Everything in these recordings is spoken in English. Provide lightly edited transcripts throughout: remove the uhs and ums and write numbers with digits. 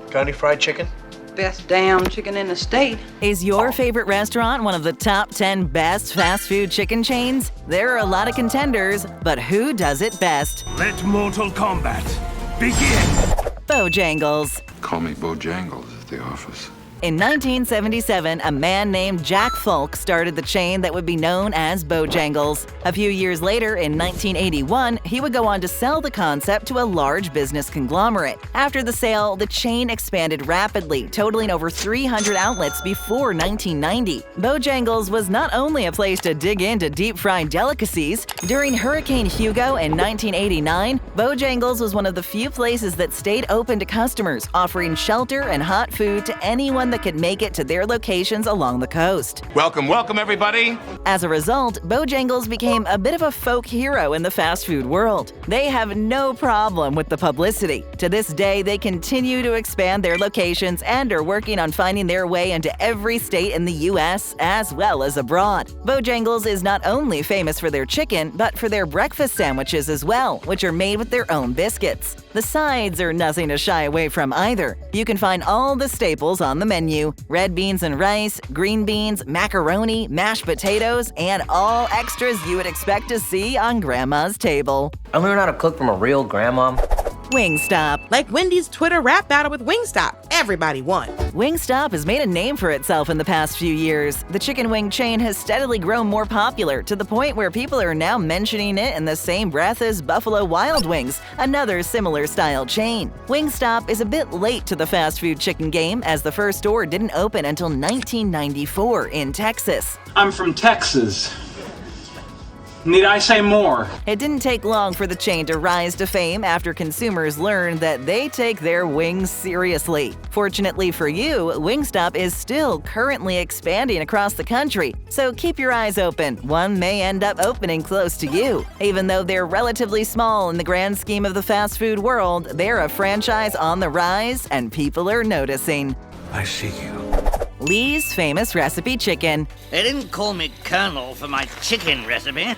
Got any fried chicken? Best damn chicken in the state. Is your favorite restaurant one of the top 10 best fast food chicken chains? There are a lot of contenders, but who does it best? Let Mortal Kombat begin! Bojangles. Call me Bojangles at the office. In 1977, a man named Jack Fulk started the chain that would be known as Bojangles. A few years later, in 1981, he would go on to sell the concept to a large business conglomerate. After the sale, the chain expanded rapidly, totaling over 300 outlets before 1990. Bojangles was not only a place to dig into deep-fried delicacies. During Hurricane Hugo in 1989, Bojangles was one of the few places that stayed open to customers, offering shelter and hot food to anyone that could make it to their locations along the coast. Welcome, everybody! As a result, Bojangles became a bit of a folk hero in the fast food world. They have no problem with the publicity. To this day, they continue to expand their locations and are working on finding their way into every state in the U.S. as well as abroad. Bojangles is not only famous for their chicken, but for their breakfast sandwiches as well, which are made with their own biscuits. The sides are nothing to shy away from either. You can find all the staples on the menu: red beans and rice, green beans, macaroni, mashed potatoes, and all extras you would expect to see on Grandma's table. I learned how to cook from a real grandma. Wingstop. Like Wendy's Twitter rap battle with Wingstop. Everybody won. Wingstop has made a name for itself in the past few years. The chicken wing chain has steadily grown more popular to the point where people are now mentioning it in the same breath as Buffalo Wild Wings, another similar style chain. Wingstop is a bit late to the fast food chicken game, as the first store didn't open until 1994 in Texas. I'm from Texas. Need I say more? It didn't take long for the chain to rise to fame after consumers learned that they take their wings seriously. Fortunately for you, Wingstop is still currently expanding across the country, so keep your eyes open. One may end up opening close to you. Even though they're relatively small in the grand scheme of the fast food world, they're a franchise on the rise, and people are noticing. I see you. Lee's Famous Recipe Chicken. They didn't call me Colonel for my chicken recipe.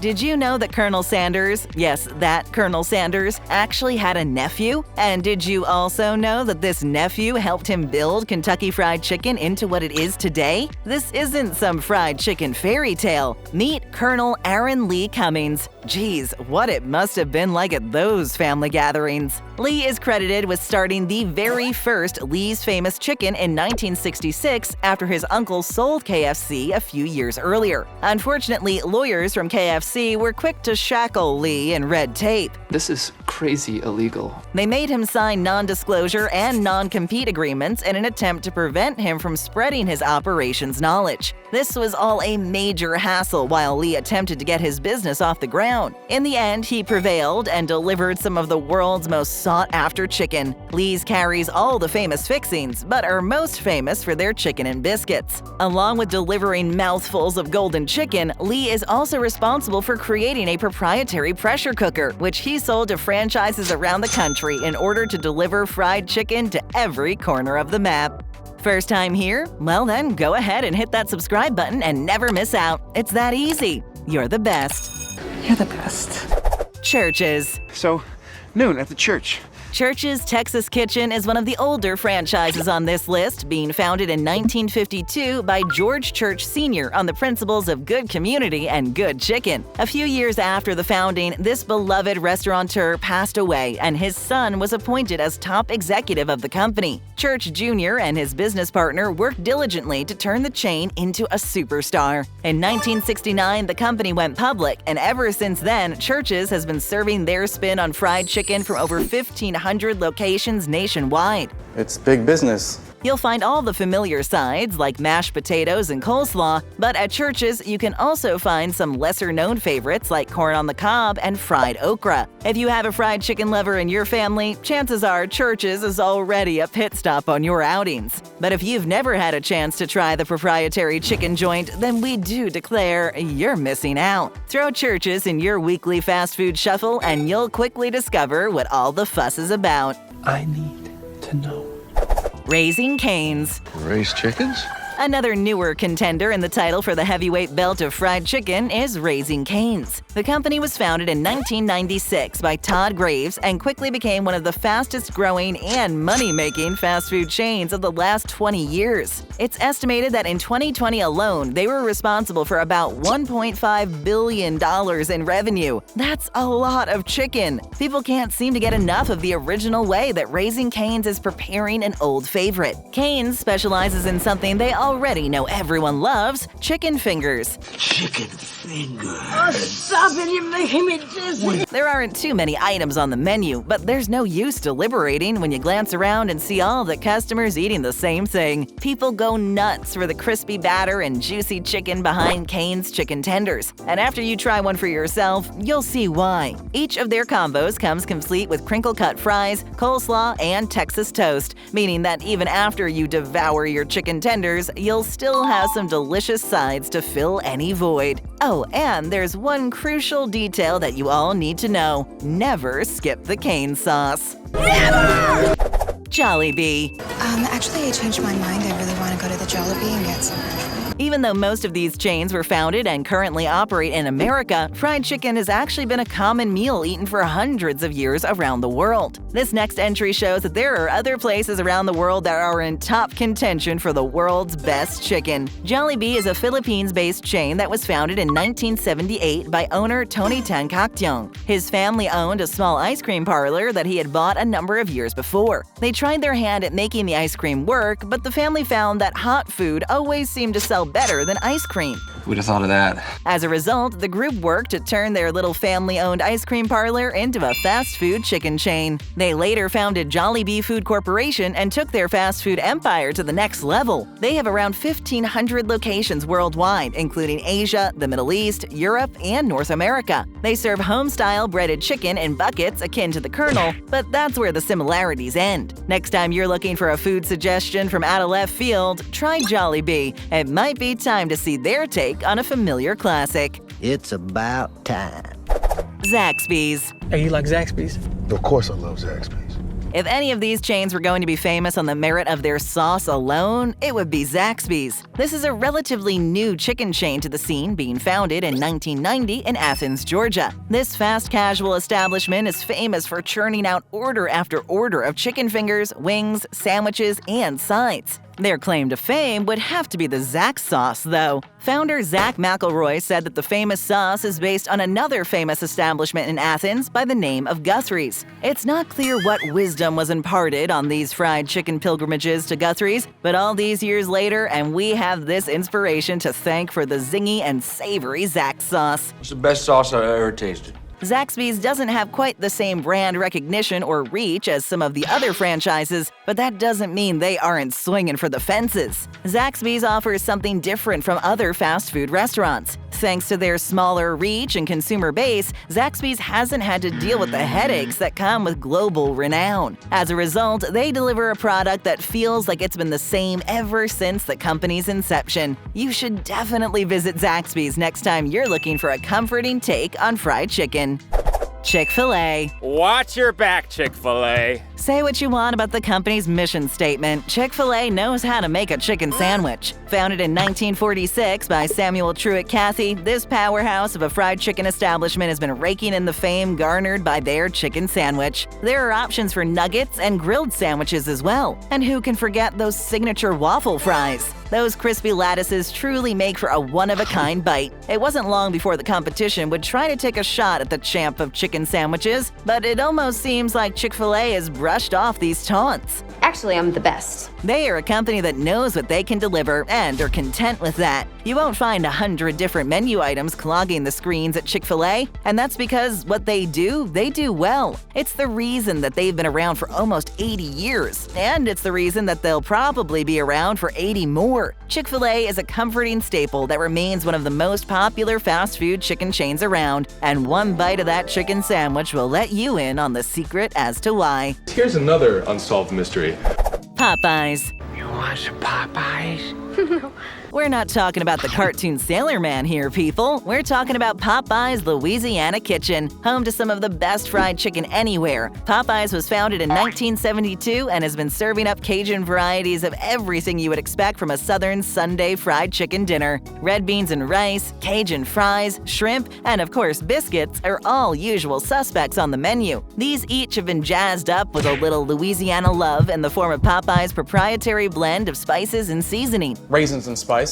Did you know that Colonel Sanders, yes, that Colonel Sanders, actually had a nephew? And did you also know that this nephew helped him build Kentucky Fried Chicken into what it is today? This isn't some fried chicken fairy tale. Meet Colonel Aaron Lee Cummings. Geez, what it must have been like at those family gatherings. Lee is credited with starting the very first Lee's Famous Chicken in 1966 after his uncle sold KFC a few years earlier. Unfortunately, lawyers from KFC were quick to shackle Lee in red tape. This is crazy illegal. They made him sign non-disclosure and non-compete agreements in an attempt to prevent him from spreading his operations knowledge. This was all a major hassle while Lee attempted to get his business off the ground. In the end, he prevailed and delivered some of the world's most sought-after chicken. Lee's carries all the famous fixings, but are most famous for their chicken and biscuits. Along with delivering mouthfuls of golden chicken, Lee is also responsible for creating a proprietary pressure cooker, which he sold to franchises around the country in order to deliver fried chicken to every corner of the map. First time here? Well then, go ahead and hit that subscribe button and never miss out. It's that easy. You're the best. You're the best. Churches. So, noon at the church. Church's Texas Kitchen is one of the older franchises on this list, being founded in 1952 by George Church Sr. on the principles of good community and good chicken. A few years after the founding, this beloved restaurateur passed away, and his son was appointed as top executive of the company. Church Jr. and his business partner worked diligently to turn the chain into a superstar. In 1969, the company went public, and ever since then, Church's has been serving their spin on fried chicken from over 1,500 locations nationwide. It's big business. You'll find all the familiar sides like mashed potatoes and coleslaw, but at Church's you can also find some lesser-known favorites like corn on the cob and fried okra. If you have a fried chicken lover in your family, chances are Church's is already a pit stop on your outings. But if you've never had a chance to try the proprietary chicken joint, then we do declare you're missing out. Throw Church's in your weekly fast food shuffle and you'll quickly discover what all the fuss is about. I need to know. Raising Cane's. Raise chickens? Another newer contender in the title for the heavyweight belt of fried chicken is Raising Cane's. The company was founded in 1996 by Todd Graves and quickly became one of the fastest-growing and money-making fast food chains of the last 20 years. It's estimated that in 2020 alone, they were responsible for about $1.5 billion in revenue. That's a lot of chicken. People can't seem to get enough of the original way that Raising Cane's is preparing an old favorite. Cane's specializes in something they already know everyone loves: chicken fingers. Chicken fingers. Oh, stop it, you're making me dizzy. There aren't too many items on the menu, but there's no use deliberating when you glance around and see all the customers eating the same thing. People go nuts for the crispy batter and juicy chicken behind Cane's chicken tenders. And after you try one for yourself, you'll see why. Each of their combos comes complete with crinkle-cut fries, coleslaw, and Texas toast, meaning that even after you devour your chicken tenders, you'll still have some delicious sides to fill any void. Oh, and there's one crucial detail that you all need to know: never skip the cane sauce. Never! Jollibee. Actually, I changed my mind. I really want to go to the Jollibee and get some French fries. Even though most of these chains were founded and currently operate in America, fried chicken has actually been a common meal eaten for hundreds of years around the world. This next entry shows that there are other places around the world that are in top contention for the world's best chicken. Jollibee is a Philippines-based chain that was founded in 1978 by owner Tony Tan Cactiong. His family owned a small ice cream parlor that he had bought a number of years before. They tried their hand at making the ice cream work, but the family found that hot food always seemed to sell better than ice cream. Who'd have thought of that? As a result, the group worked to turn their little family-owned ice cream parlor into a fast food chicken chain. They later founded Jollibee Food Corporation and took their fast food empire to the next level. They have around 1,500 locations worldwide, including Asia, the Middle East, Europe, and North America. They serve home-style breaded chicken in buckets akin to the Colonel, but that's where the similarities end. Next time you're looking for a food suggestion from out of left field, try Jollibee. It might be time to see their take on a familiar classic. It's about time. Zaxby's. Hey, you like Zaxby's? Of course I love Zaxby's. If any of these chains were going to be famous on the merit of their sauce alone, it would be Zaxby's. This is a relatively new chicken chain to the scene, being founded in 1990 in Athens, Georgia. This fast casual establishment is famous for churning out order after order of chicken fingers, wings, sandwiches, and sides. Their claim to fame would have to be the Zax sauce, though. Founder Zach McElroy said that the famous sauce is based on another famous establishment in Athens by the name of Guthrie's. It's not clear what wisdom was imparted on these fried chicken pilgrimages to Guthrie's, but all these years later, and we have this inspiration to thank for the zingy and savory Zax sauce. It's the best sauce I've ever tasted. Zaxby's doesn't have quite the same brand recognition or reach as some of the other franchises, but that doesn't mean they aren't swinging for the fences. Zaxby's offers something different from other fast food restaurants. Thanks to their smaller reach and consumer base, Zaxby's hasn't had to deal with the headaches that come with global renown. As a result, they deliver a product that feels like it's been the same ever since the company's inception. You should definitely visit Zaxby's next time you're looking for a comforting take on fried chicken. Chick-fil-A. Watch your back, Chick-fil-A. Say what you want about the company's mission statement, Chick-fil-A knows how to make a chicken sandwich. Founded in 1946 by Samuel Truett Cathy, this powerhouse of a fried chicken establishment has been raking in the fame garnered by their chicken sandwich. There are options for nuggets and grilled sandwiches as well. And who can forget those signature waffle fries? Those crispy lattices truly make for a one-of-a-kind bite. It wasn't long before the competition would try to take a shot at the champ of chicken sandwiches, but it almost seems like Chick-fil-A has brushed off these taunts. Actually, I'm the best. They are a company that knows what they can deliver and are content with that. You won't find 100 different menu items clogging the screens at Chick-fil-A, and that's because what they do well. It's the reason that they've been around for almost 80 years, and it's the reason that they'll probably be around for 80 more. Chick-fil-A is a comforting staple that remains one of the most popular fast food chicken chains around, and one bite of that chicken sandwich will let you in on the secret as to why. Here's another unsolved mystery. Popeyes. You want some Popeyes? No, We're not talking about the cartoon Sailor Man here, people. We're talking about Popeyes Louisiana Kitchen, home to some of the best fried chicken anywhere. Popeyes was founded in 1972 and has been serving up Cajun varieties of everything you would expect from a Southern Sunday fried chicken dinner. Red beans and rice, Cajun fries, shrimp, and of course biscuits are all usual suspects on the menu. These each have been jazzed up with a little Louisiana love in the form of Popeyes' proprietary blend of spices and seasoning. Raisins and spice.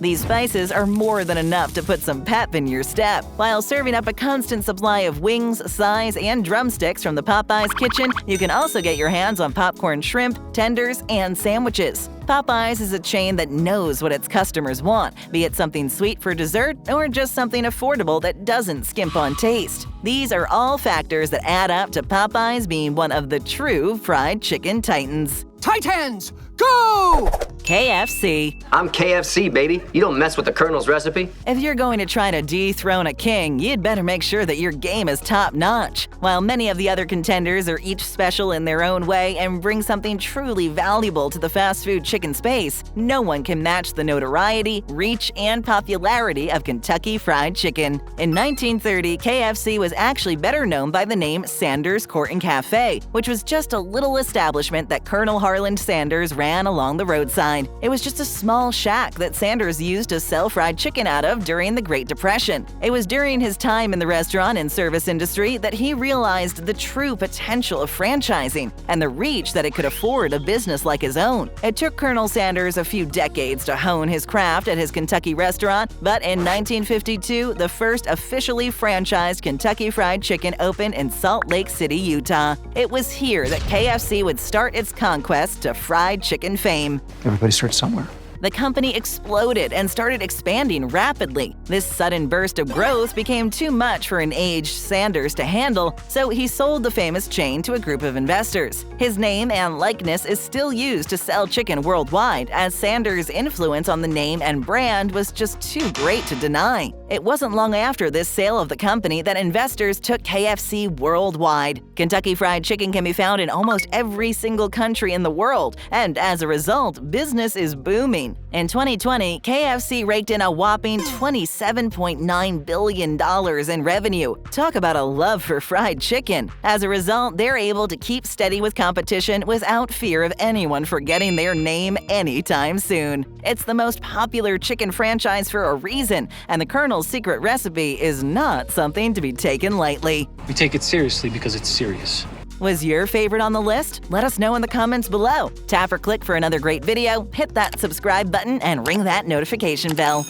These spices are more than enough to put some pep in your step. While serving up a constant supply of wings, thighs, and drumsticks from the Popeyes kitchen, you can also get your hands on popcorn shrimp, tenders, and sandwiches. Popeyes is a chain that knows what its customers want, be it something sweet for dessert or just something affordable that doesn't skimp on taste. These are all factors that add up to Popeyes being one of the true fried chicken titans. Titans, go! KFC. I'm KFC, baby. You don't mess with the Colonel's recipe. If you're going to try to dethrone a king, you'd better make sure that your game is top-notch. While many of the other contenders are each special in their own way and bring something truly valuable to the fast food chicken space, no one can match the notoriety, reach, and popularity of Kentucky Fried Chicken. In 1930, KFC was actually better known by the name Sanders Court and Cafe, which was just a little establishment that Colonel Harland Sanders ran along the roadside. It was just a small shack that Sanders used to sell fried chicken out of during the Great Depression. It was during his time in the restaurant and service industry that he realized the true potential of franchising and the reach that it could afford a business like his own. It took Colonel Sanders a few decades to hone his craft at his Kentucky restaurant, but in 1952, the first officially franchised Kentucky Fried Chicken opened in Salt Lake City, Utah. It was here that KFC would start its conquest to fried chicken fame. Everybody starts somewhere. The company exploded and started expanding rapidly. This sudden burst of growth became too much for an aged Sanders to handle, so he sold the famous chain to a group of investors. His name and likeness is still used to sell chicken worldwide, as Sanders' influence on the name and brand was just too great to deny. It wasn't long after this sale of the company that investors took KFC worldwide. Kentucky Fried Chicken can be found in almost every single country in the world, and as a result, business is booming. In 2020, KFC raked in a whopping $27.9 billion in revenue. Talk about a love for fried chicken. As a result, they're able to keep steady with competition without fear of anyone forgetting their name anytime soon. It's the most popular chicken franchise for a reason, and the Colonel's secret recipe is not something to be taken lightly. We take it seriously because it's serious. Was your favorite on the list? Let us know in the comments below. Tap or click for another great video, hit that subscribe button, and ring that notification bell.